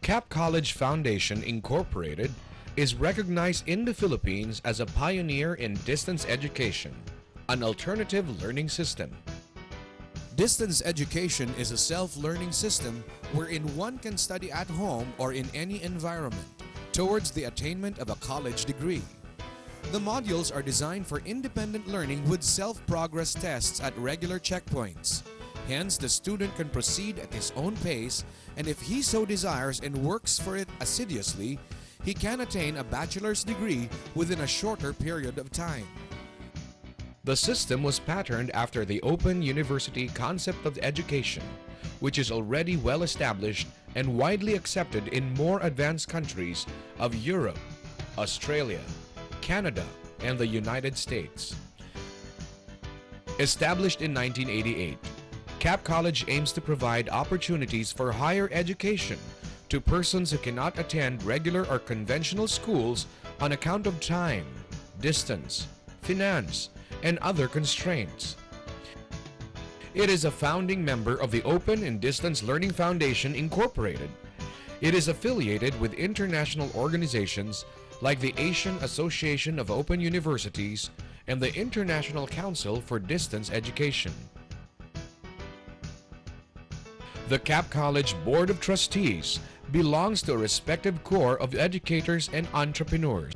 Cap College Foundation Incorporated is recognized in the Philippines as a pioneer in distance education, an alternative learning system. Distance education is a self-learning system wherein one can study at home or in any environment towards the attainment of a college degree. The modules are designed for independent learning with self-progress tests at regular checkpoints. Hence, the student can proceed at his own pace, and if he so desires and works for it assiduously, he can attain a bachelor's degree within a shorter period of time. The system was patterned after the Open University concept of education, which is already well established and widely accepted in more advanced countries of Europe, Australia, Canada, and the United States. Established in 1988, Cap College aims to provide opportunities for higher education to persons who cannot attend regular or conventional schools on account of time, distance, finance, and other constraints. It is a founding member of the Open and Distance Learning Foundation Incorporated. It is affiliated with international organizations like the Asian Association of Open Universities and the International Council for Distance Education. The Cap College Board of Trustees belongs to a respective core of educators and entrepreneurs.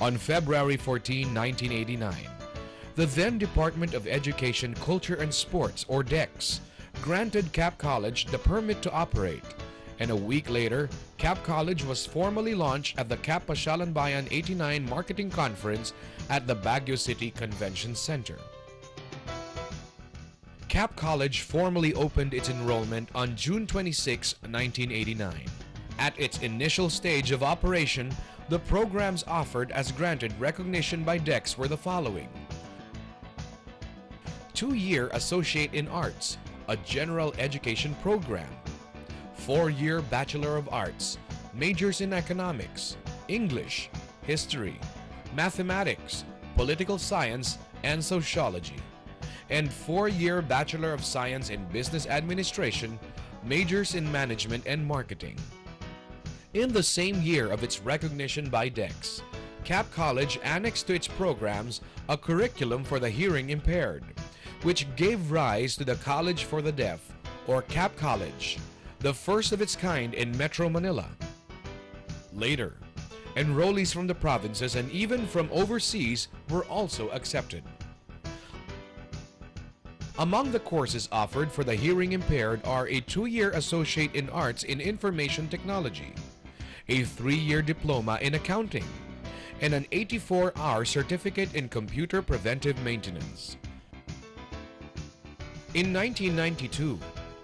On February 14, 1989, the then Department of Education, Culture and Sports, or DECS, granted Cap College the permit to operate, and a week later, Cap College was formally launched at the Cap Pasyalan Bayan 89 Marketing Conference at the Baguio City Convention Center. Cap College formally opened its enrollment on June 26, 1989. At its initial stage of operation, the programs offered as granted recognition by DECS were the following: 2-year Associate in Arts, a general education program; 4-year Bachelor of Arts, majors in economics, English, history, mathematics, political science, and sociology; and 4-year Bachelor of Science in Business Administration, majors in management and marketing. In the same year of its recognition by DECS, Cap College annexed to its programs a curriculum for the hearing impaired, which gave rise to the College for the Deaf, or Cap College, the first of its kind in Metro Manila. Later, enrollees from the provinces and even from overseas were also accepted. Among the courses offered for the hearing impaired are a 2-year Associate in Arts in Information Technology, a 3-year Diploma in Accounting, and an 84-hour Certificate in Computer Preventive Maintenance. In 1992,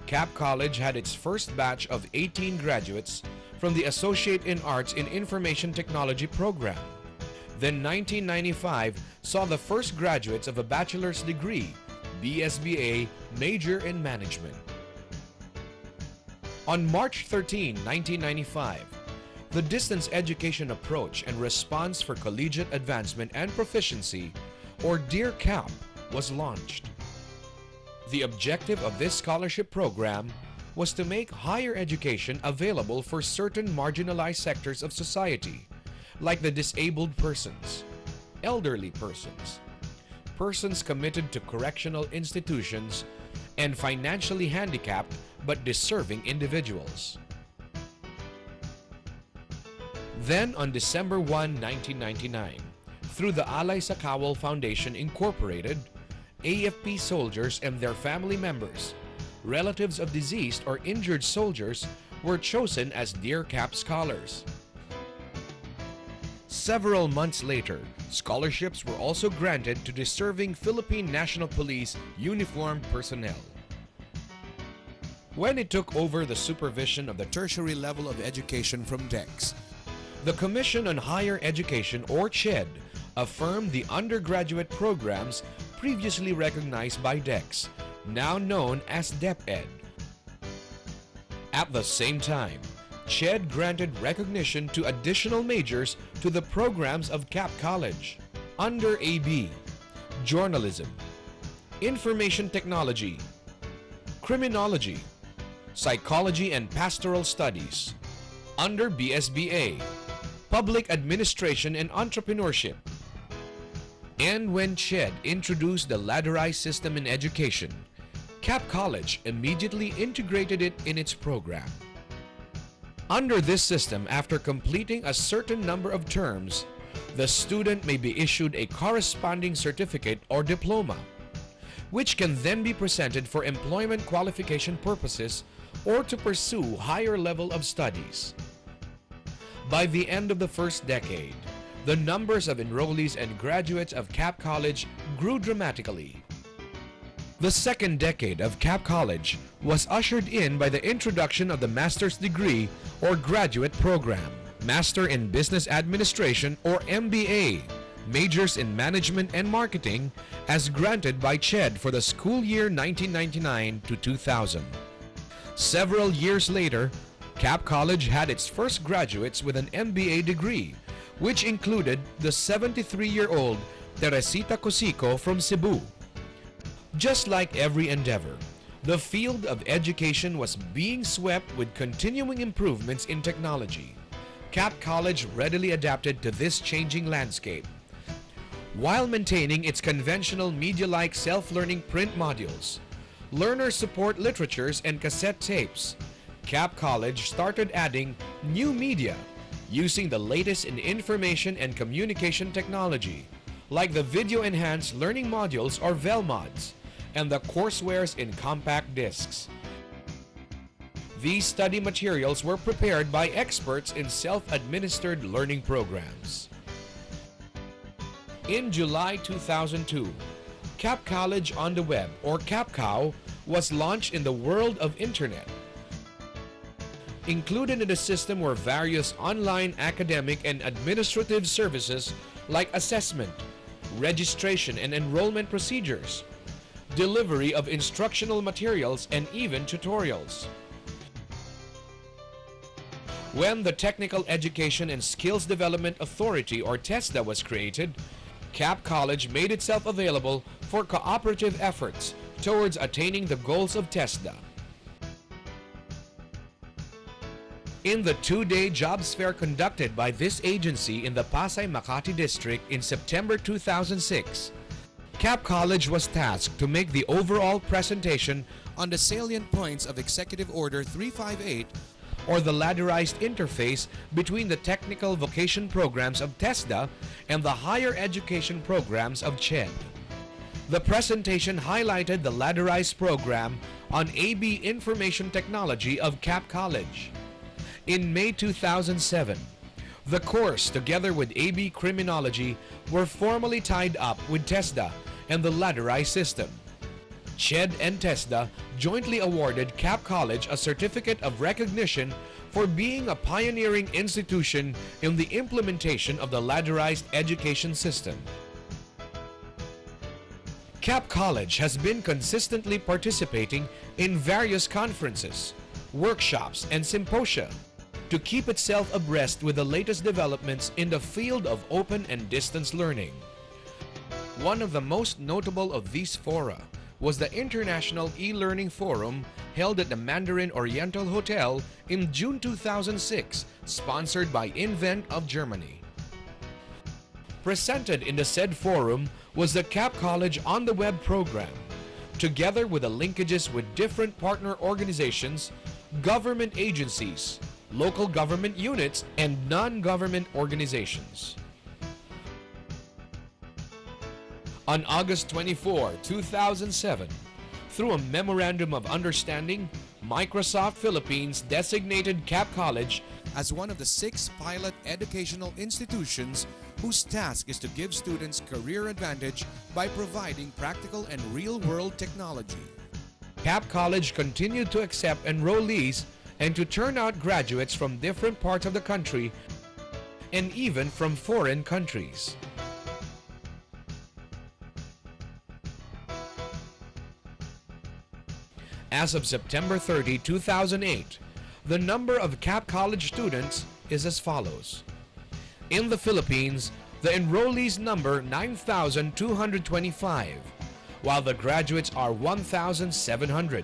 Cap College had its first batch of 18 graduates from the Associate in Arts in Information Technology program. Then 1995 saw the first graduates of a bachelor's degree, BSBA, major in management. On March 13, 1995, the Distance Education Approach and Response for Collegiate Advancement and Proficiency, or Dear CAP, was launched. The objective of this scholarship program was to make higher education available for certain marginalized sectors of society, like the disabled persons, elderly persons, persons committed to correctional institutions, and financially handicapped but deserving individuals. Then on December 1, 1999, through the Alay sa Kawal Foundation Incorporated, AFP soldiers and their family members, relatives of deceased or injured soldiers, were chosen as Dear CAP scholars. Several months later, scholarships were also granted to deserving Philippine National Police uniformed personnel. When it took over the supervision of the tertiary level of education from DEX, the Commission on Higher Education, or CHED, affirmed the undergraduate programs previously recognized by DEX, now known as DepEd. At the same time, CHED granted recognition to additional majors to the programs of CAP College under AB: Journalism, Information Technology, Criminology, Psychology and Pastoral Studies, under BSBA, Public Administration and Entrepreneurship. And when CHED introduced the ladderized system in education, CAP College immediately integrated it in its program. Under this system, after completing a certain number of terms, the student may be issued a corresponding certificate or diploma, which can then be presented for employment qualification purposes or to pursue higher level of studies. By the end of the first decade, the numbers of enrollees and graduates of CAP College grew dramatically. The second decade of CAP College was ushered in by the introduction of the master's degree or graduate program, Master in Business Administration or MBA, majors in Management and Marketing, as granted by CHED for the school year 1999 to 2000. Several years later, CAP College had its first graduates with an MBA degree, which included the 73-year-old Teresita Cosico from Cebu. Just like every endeavor, the field of education was being swept with continuing improvements in technology. CAP College readily adapted to this changing landscape. While maintaining its conventional media-like self-learning print modules, learner support literatures and cassette tapes, CAP College started adding new media using the latest in information and communication technology, like the video-enhanced learning modules or VELMODs, and the coursewares in compact discs. These study materials were prepared by experts in self-administered learning programs. In July 2002, CAP College on the Web, or CAPCOW, was launched in the world of Internet. Included in the system were various online academic and administrative services like assessment, registration and enrollment procedures, delivery of instructional materials, and even tutorials. When the Technical Education and Skills Development Authority, or TESDA, was created, CAP College made itself available for cooperative efforts towards attaining the goals of TESDA. In the two-day jobs fair conducted by this agency in the Pasay Makati district in September 2006, CAP College was tasked to make the overall presentation on the salient points of Executive Order 358, or the ladderized interface between the technical vocation programs of TESDA and the higher education programs of CHED. The presentation highlighted the ladderized program on AB Information Technology of CAP College. In May 2007, the course, together with AB Criminology, were formally tied up with TESDA and the ladderized system. CHED and TESDA jointly awarded CAP College a certificate of recognition for being a pioneering institution in the implementation of the ladderized education system. CAP College has been consistently participating in various conferences, workshops, and symposia to keep itself abreast with the latest developments in the field of open and distance learning. One of the most notable of these fora was the International E-Learning Forum held at the Mandarin Oriental Hotel in June 2006, sponsored by Invent of Germany. Presented in the said forum was the CAP College on the Web program, together with the linkages with different partner organizations, government agencies, local government units, and non-government organizations. On August 24, 2007, through a Memorandum of Understanding, Microsoft Philippines designated Cap College as one of the 6 pilot educational institutions whose task is to give students career advantage by providing practical and real-world technology. Cap College continued to accept enrollees and to turn out graduates from different parts of the country and even from foreign countries. As of September 30, 2008, the number of Cap College students is as follows. In the Philippines, the enrollees number 9,225, while the graduates are 1,700.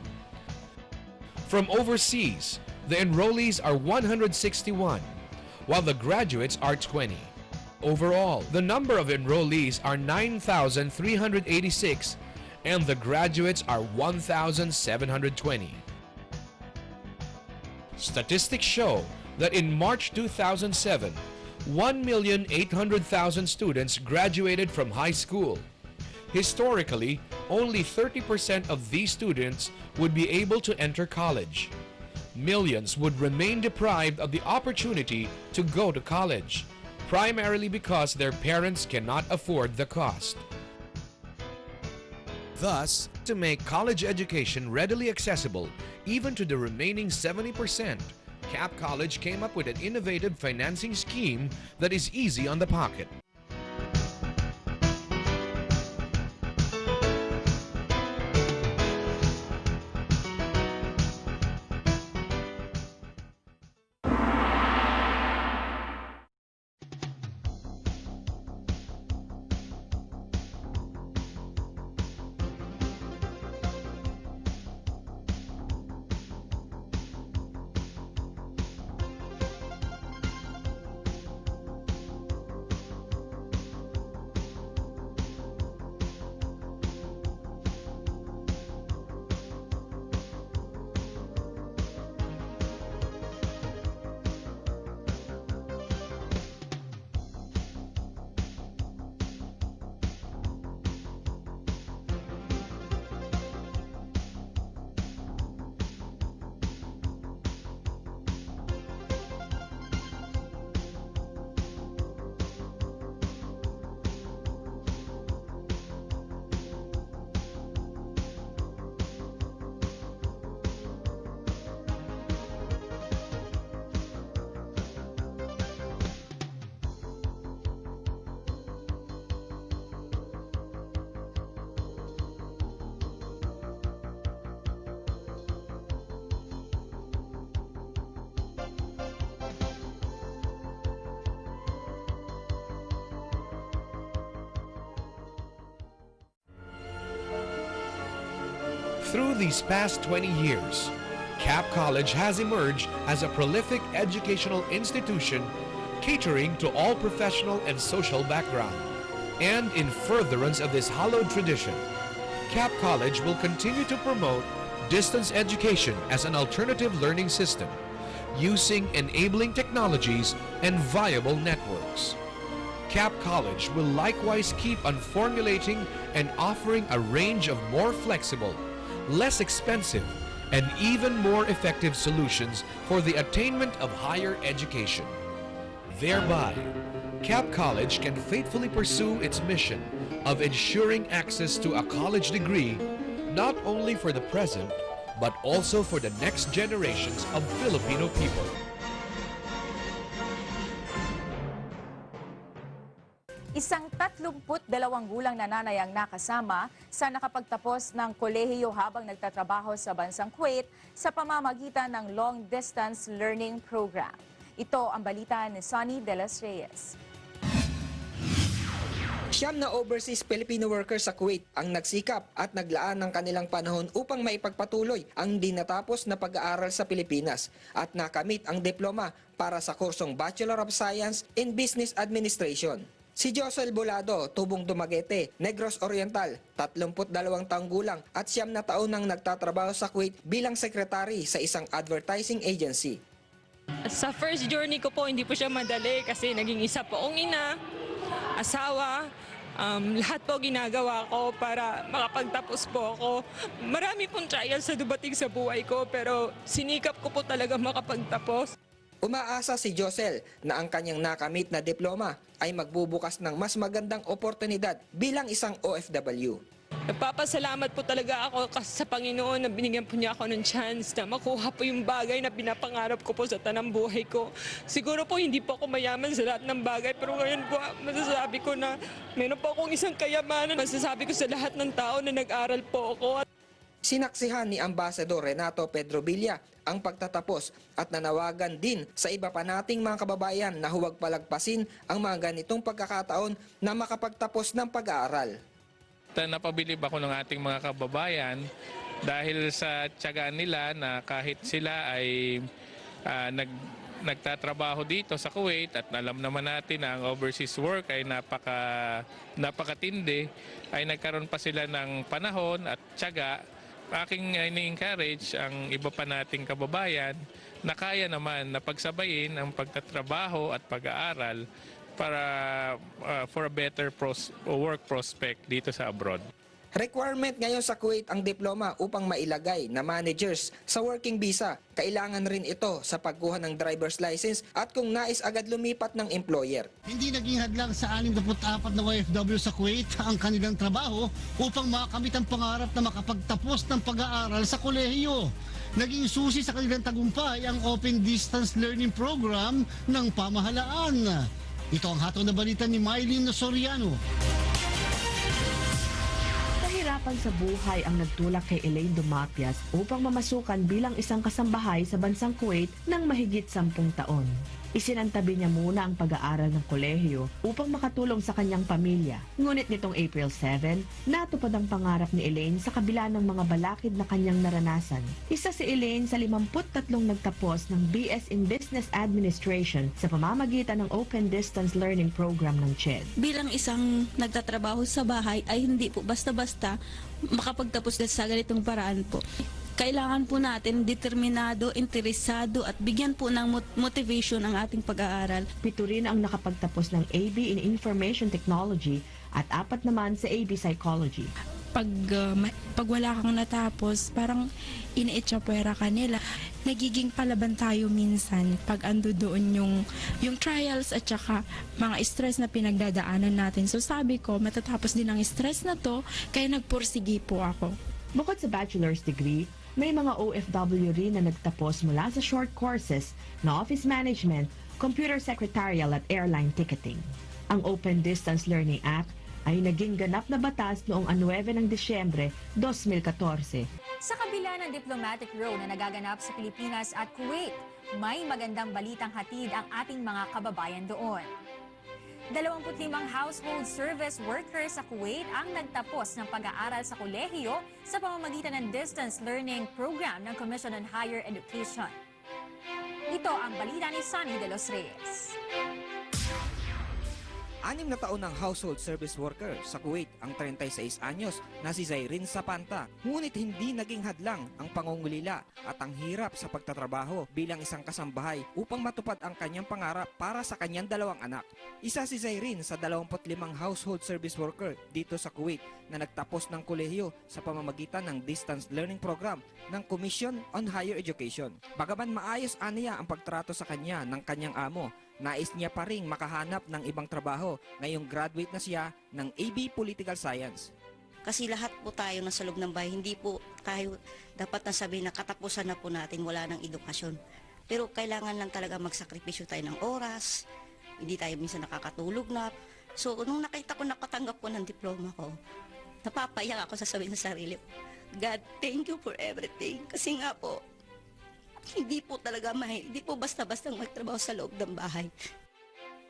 From overseas, the enrollees are 161, while the graduates are 20. Overall, the number of enrollees are 9,386, and the graduates are 1,720. Statistics show that in March 2007, 1,800,000 students graduated from high school. Historically, only 30% of these students would be able to enter college. Millions would remain deprived of the opportunity to go to college, primarily because their parents cannot afford the cost. Thus, to make college education readily accessible even to the remaining 70%, Cap College came up with an innovative financing scheme that is easy on the pocket. Through these past 20 years, Cap College has emerged as a prolific educational institution catering to all professional and social background. And in furtherance of this hallowed tradition, Cap College will continue to promote distance education as an alternative learning system, using enabling technologies and viable networks. Cap College will likewise keep on formulating and offering a range of more flexible, less expensive, and even more effective solutions for the attainment of higher education. Thereby, Cap College can faithfully pursue its mission of ensuring access to a college degree not only for the present, but also for the next generations of Filipino people. Isang 32 gulang nanay ang nakasama sa nakapagtapos ng kolehiyo habang nagtatrabaho sa bansang Kuwait sa pamamagitan ng Long Distance Learning Program. Ito ang balita ni Sonny De Los Reyes. Siyam na overseas Filipino workers sa Kuwait ang nagsikap at naglaan ng kanilang panahon upang maipagpatuloy ang di natapos na pag-aaral sa Pilipinas at nakamit ang diploma para sa kursong Bachelor of Science in Business Administration. Si Josel Bolado, tubong Dumaguete, Negros Oriental, 32 taong gulang at 9 na taon nang nagtatrabaho sa Kuwait bilang sekretary sa isang advertising agency. Sa first journey ko po, hindi po siya madali kasi naging isa po akong ina, asawa, Lahat po ginagawa ko para makapagtapos po ako. Marami pong trials sa dumating sa buhay ko pero sinikap ko po talaga makapagtapos. Umaasa si Josel na ang kanyang nakamit na diploma ay magbubukas ng mas magandang oportunidad bilang isang OFW. Nagpapasalamat po talaga ako sa Panginoon na binigyan po niya ako ng chance na makuha po yung bagay na pinapangarap ko po sa tanang buhay ko. Siguro po hindi po ako mayaman sa lahat ng bagay pero ngayon po masasabi ko na meron po akong isang kayamanan. Masasabi ko sa lahat ng tao na nag-aral po ako. Sinaksihan ni Ambassador Renato Pedro Villa ang pagtatapos at nanawagan din sa iba pa nating mga kababayan na huwag palagpasin ang mga ganitong pagkakataon na makapagtapos ng pag-aaral. Napabilib ako ng ating mga kababayan dahil sa tiyagaan nila na kahit sila ay nagtatrabaho dito sa Kuwait at alam naman natin na ang overseas work ay napakatindi, ay nagkaroon pa sila ng panahon at tiyaga. Aking ini-encourage ang iba pa nating kababayan na kaya naman na pagsabayin ang pagtatrabaho at pag-aaral para for a better work prospect dito sa abroad. Requirement ngayon sa Kuwait ang diploma upang mailagay na managers sa working visa. Kailangan rin ito sa pagkuha ng driver's license at kung nais agad lumipat ng employer. Hindi naging hadlang sa 64 na OFW sa Kuwait ang kanilang trabaho upang makamit ang pangarap na makapagtapos ng pag-aaral sa kolehiyo. Naging susi sa kanilang tagumpay ang Open Distance Learning Program ng pamahalaan. Ito ang hatol na balita ni Mylene Soriano. Kahirapan sa buhay ang nagtulak kay Elaine Dumapias upang mamasukan bilang isang kasambahay sa bansang Kuwait ng mahigit 10 taon. Isinantabi niya muna ang pag-aaral ng kolehiyo upang makatulong sa kanyang pamilya. Ngunit nitong April 7, natupad ang pangarap ni Elaine sa kabila ng mga balakid na kanyang naranasan. Isa si Elaine sa 53 nagtapos ng BS in Business Administration sa pamamagitan ng Open Distance Learning Program ng CHED. Bilang isang nagtatrabaho sa bahay ay hindi po basta-basta makapagtapos sa ganitong paraan po. Kailangan po natin determinado, interesado at bigyan po ng motivation ang ating pag-aaral. 7 rin ang nakapagtapos ng AB in Information Technology at 4 naman sa AB Psychology. Pag wala kang natapos, parang iniitsapwera ka nila. Nagiging palaban tayo minsan pag ando doon yung trials at saka mga stress na pinagdadaanan natin. So sabi ko, matatapos din ang stress na to, kaya nagpursigi po ako. Bukod sa bachelor's degree, may mga OFW rin na nagtapos mula sa short courses na office management, computer secretarial at airline ticketing. Ang Open Distance Learning Act ay naging ganap na batas noong 9 ng Disyembre 2014. Sa kabila ng diplomatic row na nagaganap sa Pilipinas at Kuwait, may magandang balitang hatid ang ating mga kababayan doon. 25 household service workers sa Kuwait ang nagtapos ng pag-aaral sa kolehiyo sa pamamagitan ng distance learning program ng Commission on Higher Education. Ito ang balita ni Sunny de los Reyes. 6 na taon ng household service worker sa Kuwait ang 36 anyos na si Zairin Sapanta. Ngunit hindi naging hadlang ang pangungulila at ang hirap sa pagtatrabaho bilang isang kasambahay upang matupad ang kanyang pangarap para sa kanyang 2 anak. Isa si Zairin sa 25 household service worker dito sa Kuwait na nagtapos ng kolehiyo sa pamamagitan ng distance learning program ng Commission on Higher Education. Bagaman maayos aniya ang pagtrato sa kanya ng kanyang amo, nais niya pa ring makahanap ng ibang trabaho ngayong graduate na siya ng AB Political Science. Kasi lahat po tayo nasa loob ng bahay, hindi po tayo dapat nasabihin na katapusan na po natin, wala ng edukasyon. Pero kailangan lang talaga magsakripisyo tayo ng oras, hindi tayo minsan nakakatulog na. So nung nakita ko nakatanggap ko ng diploma ko, napapayak ako sasabihin sa sarili ko, God, thank you for everything. Kasi nga po, hindi po talaga hindi po basta-basta magtrabaho sa loob ng bahay.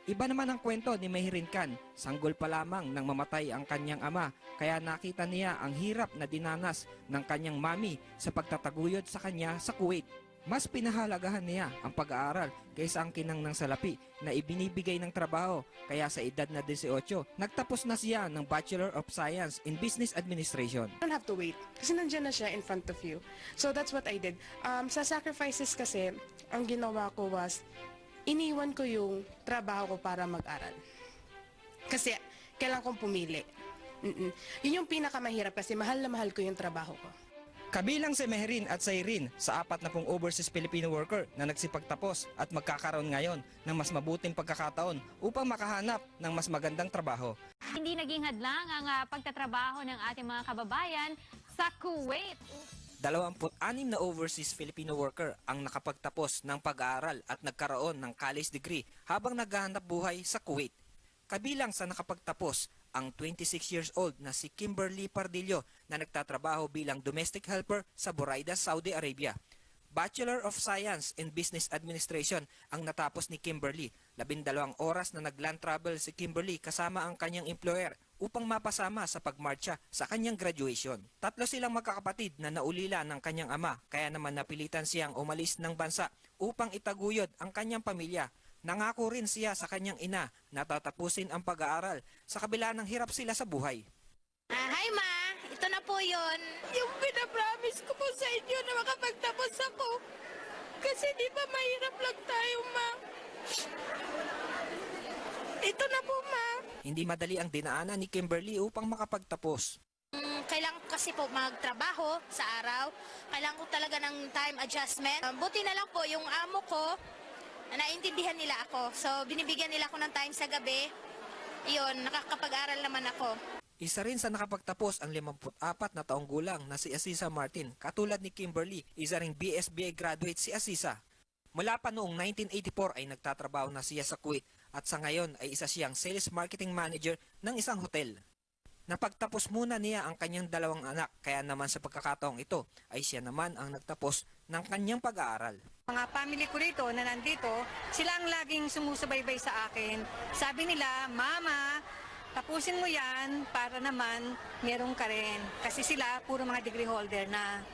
Iba naman ang kwento ni Mahirin Khan. Sanggol pa lamang nang mamatay ang kanyang ama, kaya nakita niya ang hirap na dinanas ng kanyang mami sa pagtataguyod sa kanya sa Kuwait. Mas pinahalagahan niya ang pag-aaral kaysa ang kinang ng salapi na ibinibigay ng trabaho. Kaya sa edad na 18, nagtapos na siya ng Bachelor of Science in Business Administration. You don't have to wait kasi nandiyan na siya in front of you. So that's what I did. Sa sacrifices kasi, ang ginawa ko was, iniwan ko yung trabaho ko para mag-aral. Kasi kailangan kong pumili. Yun yung pinakamahirap kasi mahal na mahal ko yung trabaho ko. Kabilang si Meherin at Sayrin sa 40 overseas Filipino worker na nagsipagtapos at magkakaroon ngayon ng mas mabuting pagkakataon upang makahanap ng mas magandang trabaho. Hindi naging hadlang ang pagtatrabaho ng ating mga kababayan sa Kuwait. 26 na overseas Filipino worker ang nakapagtapos ng pag-aaral at nagkaroon ng college degree habang naghahanap buhay sa Kuwait. Kabilang sa nakapagtapos ang 26 years old na si Kimberly Pardillo na nagtatrabaho bilang domestic helper sa Buraida, Saudi Arabia. Bachelor of Science in Business Administration ang natapos ni Kimberly. 12 oras na nag-land travel si Kimberly kasama ang kanyang employer upang mapasama sa pagmarcha sa kanyang graduation. 3 silang magkakapatid na naulila ng kanyang ama kaya naman napilitan siyang umalis ng bansa upang itaguyod ang kanyang pamilya. Nangako rin siya sa kanyang ina na tatapusin ang pag-aaral sa kabila ng hirap sila sa buhay. Hi ma, ito na po yun. Yung pinapromise ko po sa inyo na makapagtapos ako. Kasi di ba mahirap lang tayo, ma? Ito na po, ma. Hindi madali ang dinaanan ni Kimberly upang makapagtapos. Kailangan ko kasi po magtrabaho sa araw. Kailangan ko talaga ng time adjustment. Buti na lang po yung amo ko, naintindihan nila ako. So, binibigyan nila ako ng time sa gabi. Iyon, nakakapag-aral naman ako. Isa rin sa nakapagtapos ang 54 na taong gulang na si Asisa Martin. Katulad ni Kimberly, isa ring BSBA graduate si Asisa. Mula pa noong 1984 ay nagtatrabaho na siya sa Kuwait at sa ngayon ay isa siyang sales marketing manager ng isang hotel. Napagtapos muna niya ang kanyang 2 anak kaya naman sa pagkakataong ito ay siya naman ang nagtapos ng kanyang pag-aaral. Mga family ko rito na nandito, sila ang laging sumusubaybay sa akin. Sabi nila, Mama, tapusin mo yan para naman meron ka rin. Kasi sila puro mga degree holder na.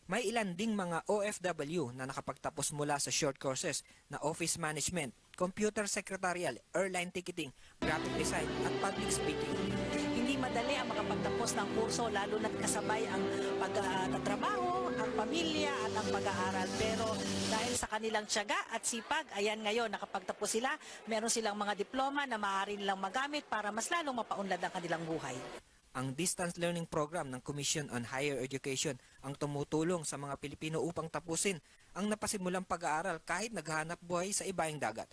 May ilan ding mga OFW na nakapagtapos mula sa short courses na office management, computer secretarial, airline ticketing, graphic design at public speaking. Hindi madali ang makapagtapos ng kurso lalo na't kasabay ang pagtatrabaho, ang pamilya at ang pag-aaral. Pero dahil sa kanilang tiyaga at sipag, ayan ngayon nakapagtapos sila, meron silang mga diploma na maaari nilang magamit para mas lalong mapaunlad ang kanilang buhay. Ang distance learning program ng Commission on Higher Education ang tumutulong sa mga Pilipino upang tapusin ang napasimulang pag-aaral kahit naghahanap buhay sa ibaing dagat.